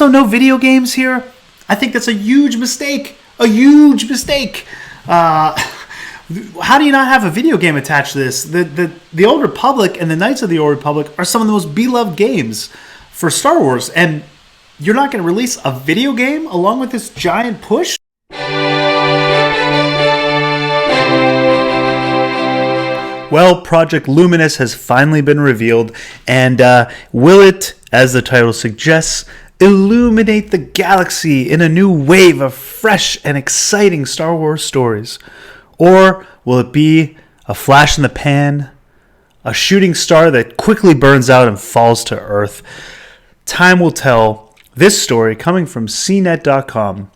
also no video games here. I think that's a huge mistake. A huge mistake. How do you not have a video game attached to this? The Old Republic and the Knights of the Old Republic are some of the most beloved games for Star Wars, and you're not going to release a video game along with this giant push? Well, Project Luminous has finally been revealed, and will it, as the title suggests, illuminate the galaxy in a new wave of fresh and exciting Star Wars stories? Or will it be a flash in the pan, a shooting star that quickly burns out and falls to Earth? Time will tell. This story coming from CNET.com.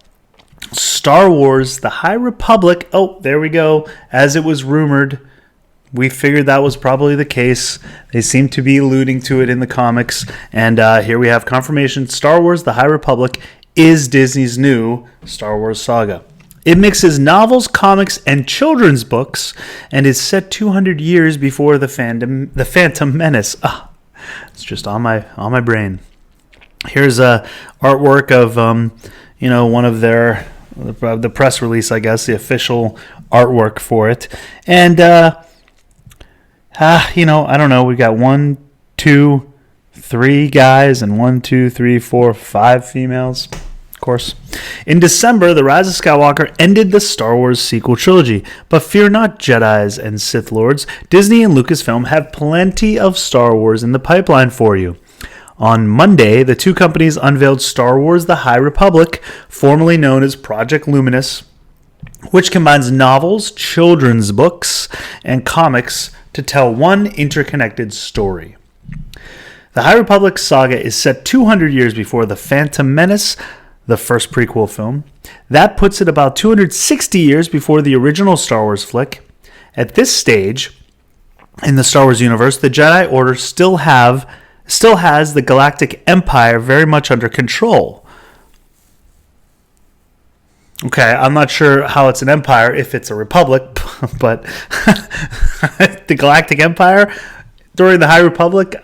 Star Wars, The High Republic. Oh, there we go. As it was rumored, we figured that was probably the case. They seem to be alluding to it in the comics. And here we have confirmation. Star Wars, The High Republic is Disney's new Star Wars saga. It mixes novels, comics, and children's books, and is set 200 years before the Phantom Menace. It's just on my brain. Here's a artwork of one of the press release, I guess, the official artwork for it, and I don't know. We got 1, 2, 3 guys, and 1, 2, 3, 4, 5 females. Course. In December, The Rise of Skywalker ended the Star Wars sequel trilogy, but fear not, Jedis and Sith Lords. Disney and Lucasfilm have plenty of Star Wars in the pipeline for you. On Monday, the two companies unveiled Star Wars The High Republic, formerly known as Project Luminous, which combines novels, children's books, and comics to tell one interconnected story. The High Republic saga is set 200 years before The Phantom Menace, the first prequel film. That puts it about 260 years before the original Star Wars flick. At this stage in the Star Wars universe, the Jedi Order still has the Galactic Empire very much under control. Okay, I'm not sure how it's an empire if it's a republic, but the Galactic Empire during the High Republic,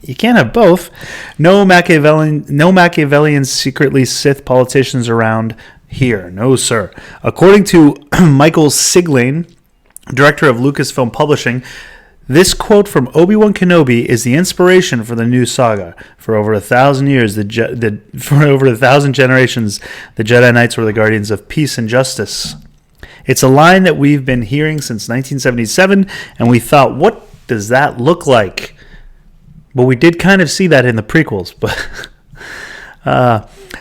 you can't have both. No Machiavellian secretly Sith politicians around here. No, sir. According to Michael Siglain, director of Lucasfilm Publishing, this quote from Obi-Wan Kenobi is the inspiration for the new saga. For over 1,000 years, for over 1,000 generations, the Jedi Knights were the guardians of peace and justice. It's a line that we've been hearing since 1977, and we thought, what does that look like? Well, we did kind of see that in the prequels, but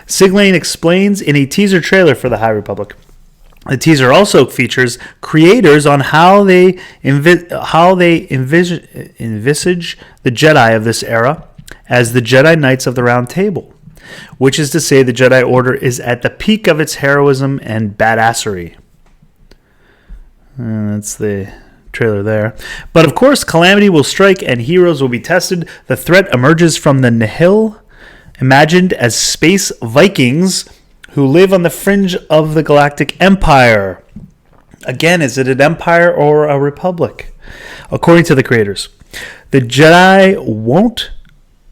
Siglain explains in a teaser trailer for The High Republic. The teaser also features creators on how they envisage the Jedi of this era as the Jedi Knights of the Round Table, which is to say the Jedi Order is at the peak of its heroism and badassery. That's the trailer there. But of course, calamity will strike and heroes will be tested. The threat emerges from the Nihil, imagined as space Vikings who live on the fringe of the Galactic Empire. Again, is it an empire or a republic? According to the creators, the Jedi won't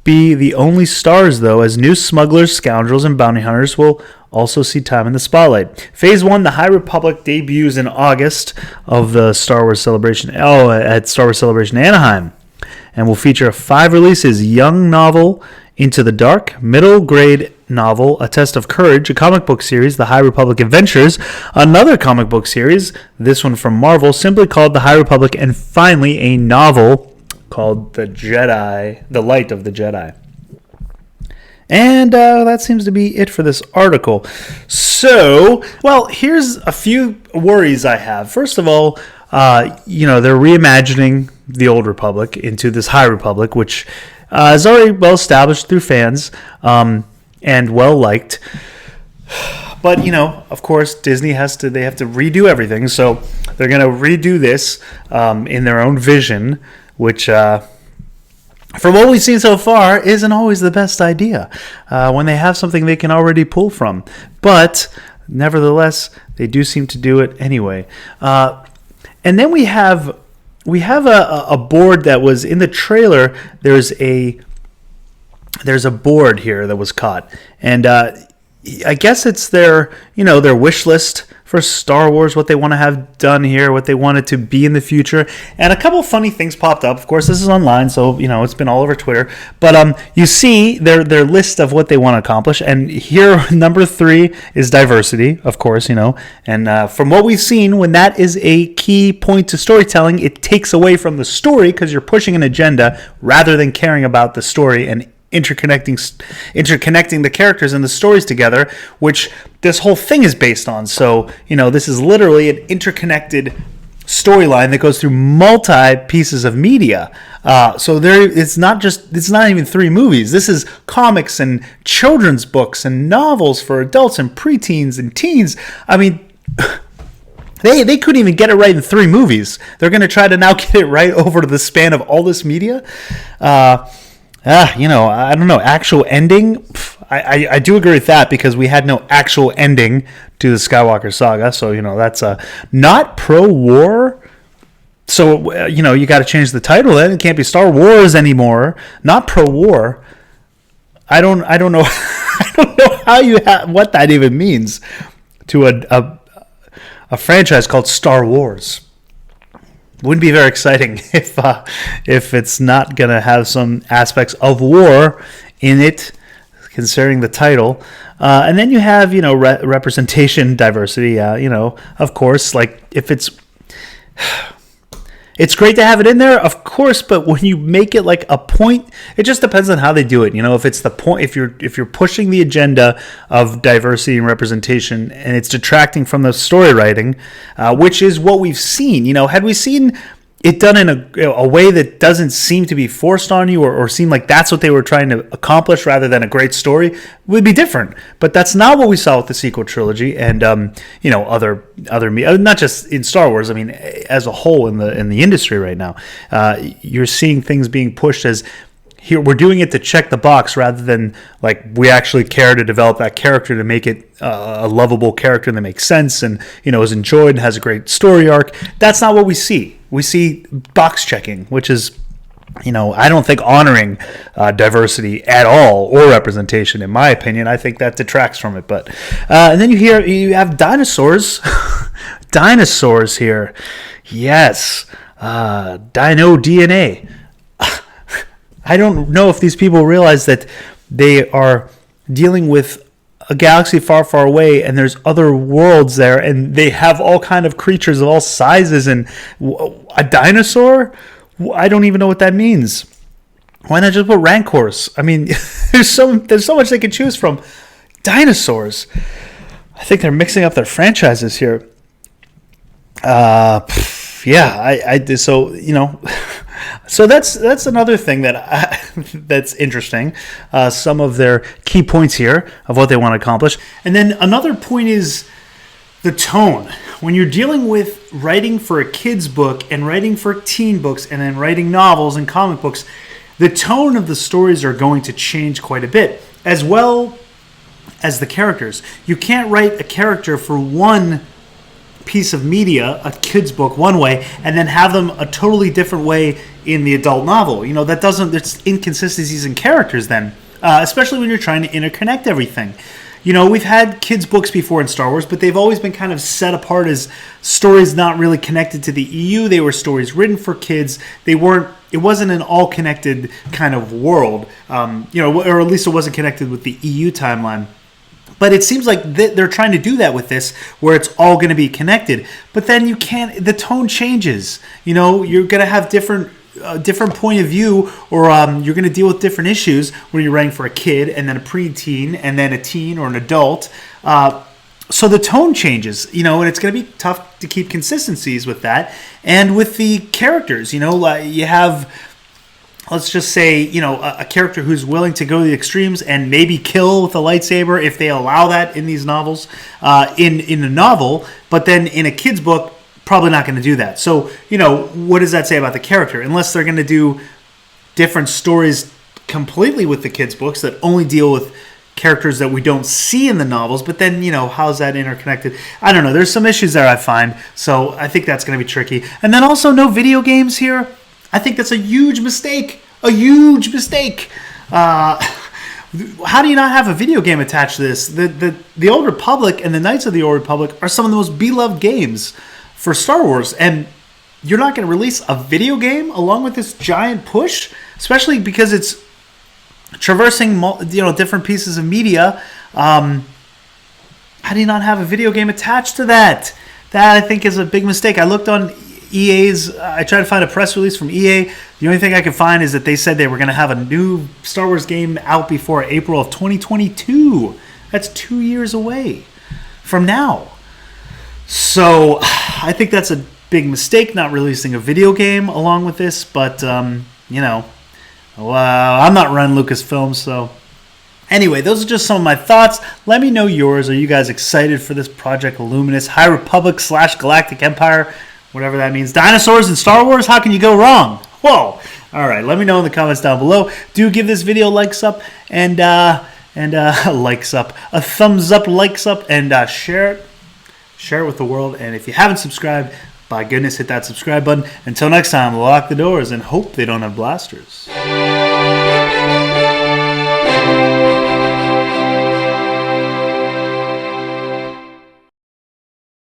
be the only stars, though, as new smugglers, scoundrels, and bounty hunters will also see time in the spotlight. Phase 1, The High Republic, debuts in August of the Star Wars Celebration. At Star Wars Celebration Anaheim, and will feature 5 releases: young novel Into the Dark, middle grade novel A Test of Courage, a comic book series, The High Republic Adventures, another comic book series, this one from Marvel, simply called The High Republic, and finally a novel called The Light of the Jedi. And that seems to be it for this article. So, well, here's a few worries I have. First of all, they're reimagining the Old Republic into this High Republic, which is already well established through fans and well liked. But, of course, Disney have to redo everything. So they're going to redo this in their own vision, which from what we've seen so far, isn't always the best idea when they have something they can already pull from. But nevertheless, they do seem to do it anyway. And then we have a board that was in the trailer. There's a there's a board here that was caught, and I guess it's their their wish list for Star Wars, what they want to have done here, what they want it to be in the future. And a couple funny things popped up. Of course, this is online, so it's been all over Twitter. But you see their list of what they want to accomplish, and here number 3 is diversity, of course, And from what we've seen, when that is a key point to storytelling, it takes away from the story because you're pushing an agenda rather than caring about the story and interconnecting the characters and the stories together, which this whole thing is based on. So this is literally an interconnected storyline that goes through multi pieces of media. So it's not even 3 movies. This is comics and children's books and novels for adults and preteens and teens. I mean, They couldn't even get it right in 3 movies. They're going to try to now get it right over the span of all this media. I don't know. Actual ending, I do agree with that because we had no actual ending to the Skywalker saga. So, that's not pro-war. So, you got to change the title then. It can't be Star Wars anymore. Not pro-war. I don't know. I don't know what that even means to a franchise called Star Wars. Wouldn't be very exciting if it's not going to have some aspects of war in it, considering the title. And then you have, representation, diversity. Of course, like if it's great to have it in there, of course, but when you make it like a point, it just depends on how they do it. If it's the point, if you're pushing the agenda of diversity and representation, and it's detracting from the story writing, which is what we've seen. Had we seen it done in a way that doesn't seem to be forced on you or seem like that's what they were trying to accomplish rather than a great story, would be different. But that's not what we saw with the sequel trilogy and other not just in Star Wars. I mean, as a whole in the industry right now, you're seeing things being pushed as here we're doing it to check the box rather than like we actually care to develop that character to make it a lovable character that makes sense and is enjoyed and has a great story arc. That's not what we see. We see box checking, which is I don't think honoring diversity at all or representation, in my opinion. I think that detracts from it. But and then you have dinosaurs, dinosaurs here. Yes, dino DNA. I don't know if these people realize that they are dealing with a galaxy far, far away, and there's other worlds there, and they have all kind of creatures of all sizes. And a dinosaur? I don't even know what that means. Why not just put rancors? I mean, there's so much they can choose from. Dinosaurs. I think they're mixing up their franchises here. So that's another thing that's interesting. Some of their key points here of what they want to accomplish, and then another point is the tone. When you're dealing with writing for a kid's book and writing for teen books and then writing novels and comic books, the tone of the stories are going to change quite a bit, as well as the characters. You can't write a character for one piece of media, a kid's book, one way, and then have them a totally different way in the adult novel. There's inconsistencies in characters then, especially when you're trying to interconnect everything. We've had kids' books before in Star Wars, but they've always been kind of set apart as stories not really connected to the EU. They were stories written for kids. It wasn't an all-connected kind of world, or at least it wasn't connected with the EU timeline. But it seems like they're trying to do that with this, where it's all going to be connected. But then you can't. The tone changes. You're going to have different point of view, or you're going to deal with different issues when you're writing for a kid, and then a preteen, and then a teen or an adult. So the tone changes. And it's going to be tough to keep consistencies with that, and with the characters. You have. Let's just say, a character who's willing to go to the extremes and maybe kill with a lightsaber if they allow that in these novels, in a novel, but then in a kid's book, probably not going to do that. So, what does that say about the character? Unless they're going to do different stories completely with the kids' books that only deal with characters that we don't see in the novels, but then, how's that interconnected? I don't know. There's some issues there I find, so I think that's going to be tricky. And then also no video games here. I think that's a huge mistake. A huge mistake. How do you not have a video game attached to this? The Old Republic and the Knights of the Old Republic are some of the most beloved games for Star Wars, and you're not going to release a video game along with this giant push, especially because it's traversing different pieces of media. How do you not have a video game attached to that? That, I think, is a big mistake. I looked on EA's, I tried to find a press release from EA. The only thing I could find is that they said they were going to have a new Star Wars game out before April of 2022. That's 2 years away from now. So I think that's a big mistake, not releasing a video game along with this. But, I'm not running Lucasfilm, so... Anyway, those are just some of my thoughts. Let me know yours. Are you guys excited for this Project Luminous? High Republic / Galactic Empire, whatever that means. Dinosaurs in Star Wars? How can you go wrong? Whoa! All right, let me know in the comments down below. Do give this video likes up and likes up, a thumbs up, likes up, and share it with the world. And if you haven't subscribed, by goodness, hit that subscribe button. Until next time, lock the doors and hope they don't have blasters.